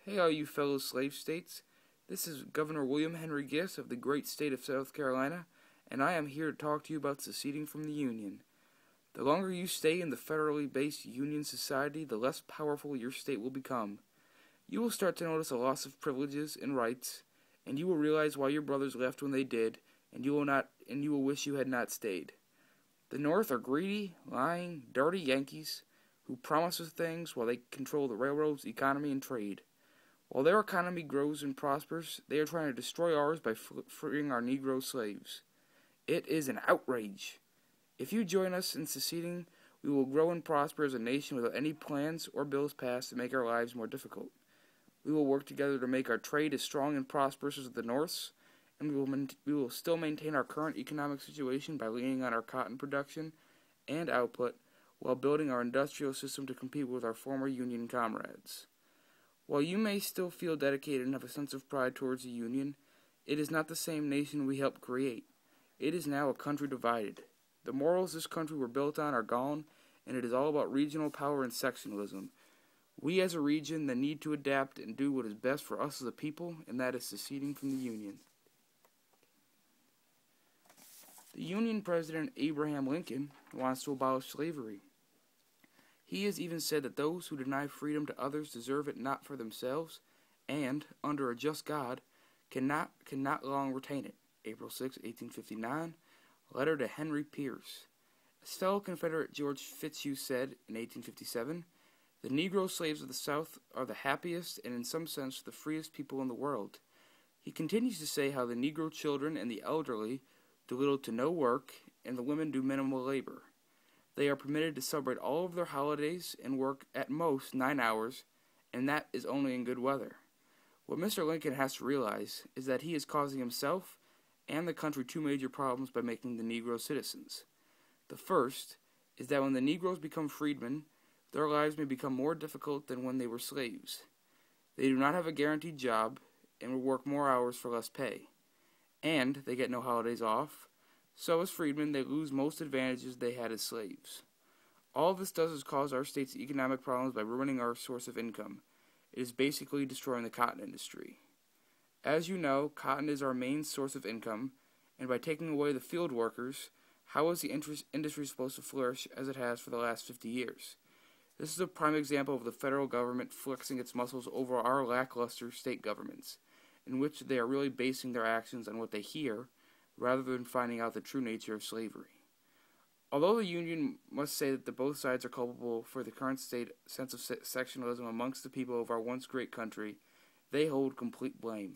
Hey, all you fellow slave states. This is Governor William Henry Gist of the great state of South Carolina, and I am here to talk to you about seceding from the Union. The longer you stay in the federally based Union society, the less powerful your state will become. You will start to notice a loss of privileges and rights, and you will realize why your brothers left when they did, and you will wish you had not stayed. The North are greedy, lying, dirty Yankees who promise us things while they control the railroads, economy, and trade. While their economy grows and prospers, they are trying to destroy ours by freeing our Negro slaves. It is an outrage. If you join us in seceding, we will grow and prosper as a nation without any plans or bills passed to make our lives more difficult. We will work together to make our trade as strong and prosperous as the North's, and we will still maintain our current economic situation by leaning on our cotton production and output while building our industrial system to compete with our former Union comrades. While you may still feel dedicated and have a sense of pride towards the Union, it is not the same nation we helped create. It is now a country divided. The morals this country were built on are gone, and it is all about regional power and sectionalism. We as a region then need to adapt and do what is best for us as a people, and that is seceding from the Union. The Union President Abraham Lincoln wants to abolish slavery. He has even said that those who deny freedom to others deserve it not for themselves, and, under a just God, cannot long retain it. April 6, 1859, letter to Henry Pierce. As fellow Confederate George Fitzhugh said in 1857, the Negro slaves of the South are the happiest and in some sense the freest people in the world. He continues to say how the Negro children and the elderly do little to no work, and the women do minimal labor. They are permitted to celebrate all of their holidays and work at most 9 hours, and that is only in good weather. What Mr. Lincoln has to realize is that he is causing himself and the country two major problems by making the Negro citizens. The first is that when the Negroes become freedmen, their lives may become more difficult than when they were slaves. They do not have a guaranteed job and will work more hours for less pay. And they get no holidays off. So as freedmen, they lose most advantages they had as slaves. All this does is cause our state's economic problems by ruining our source of income. It is basically destroying the cotton industry. As you know, cotton is our main source of income, and by taking away the field workers, how is the industry supposed to flourish as it has for the last 50 years? This is a prime example of the federal government flexing its muscles over our lackluster state governments, in which they are really basing their actions on what they hear, rather than finding out the true nature of slavery. Although the Union must say that both sides are culpable for the current sense of sectionalism amongst the people of our once great country, they hold complete blame.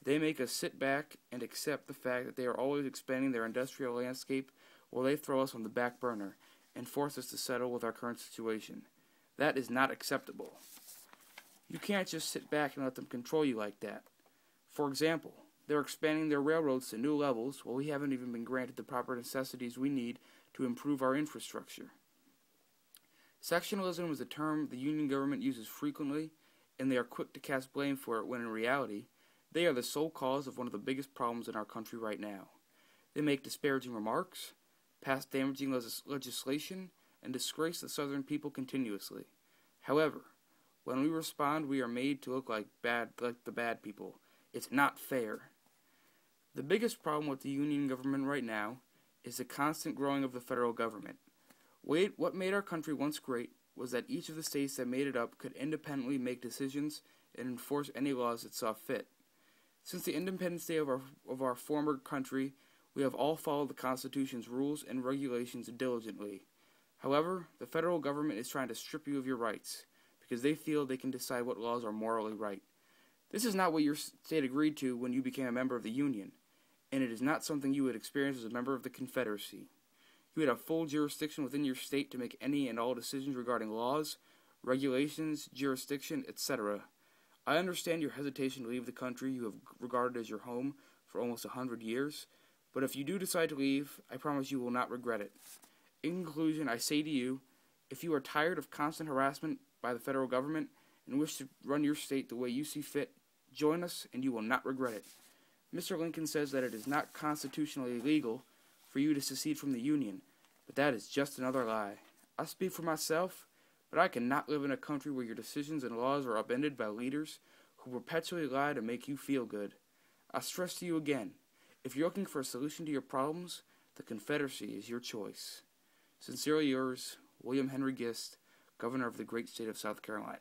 They make us sit back and accept the fact that they are always expanding their industrial landscape while they throw us on the back burner and force us to settle with our current situation. That is not acceptable. You can't just sit back and let them control you like that. For example, they're expanding their railroads to new levels while we haven't even been granted the proper necessities we need to improve our infrastructure. Sectionalism is a term the Union government uses frequently, and they are quick to cast blame for it when in reality, they are the sole cause of one of the biggest problems in our country right now. They make disparaging remarks, pass damaging legislation, and disgrace the Southern people continuously. However, when we respond, we are made to look like the bad people. It's not fair. The biggest problem with the Union government right now is the constant growing of the federal government. What made our country once great was that each of the states that made it up could independently make decisions and enforce any laws it saw fit. Since the independence day of our former country, we have all followed the Constitution's rules and regulations diligently. However, the federal government is trying to strip you of your rights because they feel they can decide what laws are morally right. This is not what your state agreed to when you became a member of the Union, and it is not something you would experience as a member of the Confederacy. You would have full jurisdiction within your state to make any and all decisions regarding laws, regulations, jurisdiction, etc. I understand your hesitation to leave the country you have regarded as your home for almost 100 years, but if you do decide to leave, I promise you will not regret it. In conclusion, I say to you, if you are tired of constant harassment by the federal government and wish to run your state the way you see fit, join us and you will not regret it. Mr. Lincoln says that it is not constitutionally legal for you to secede from the Union, but that is just another lie. I speak for myself, but I cannot live in a country where your decisions and laws are upended by leaders who perpetually lie to make you feel good. I stress to you again, if you're looking for a solution to your problems, the Confederacy is your choice. Sincerely yours, William Henry Gist, Governor of the great state of South Carolina.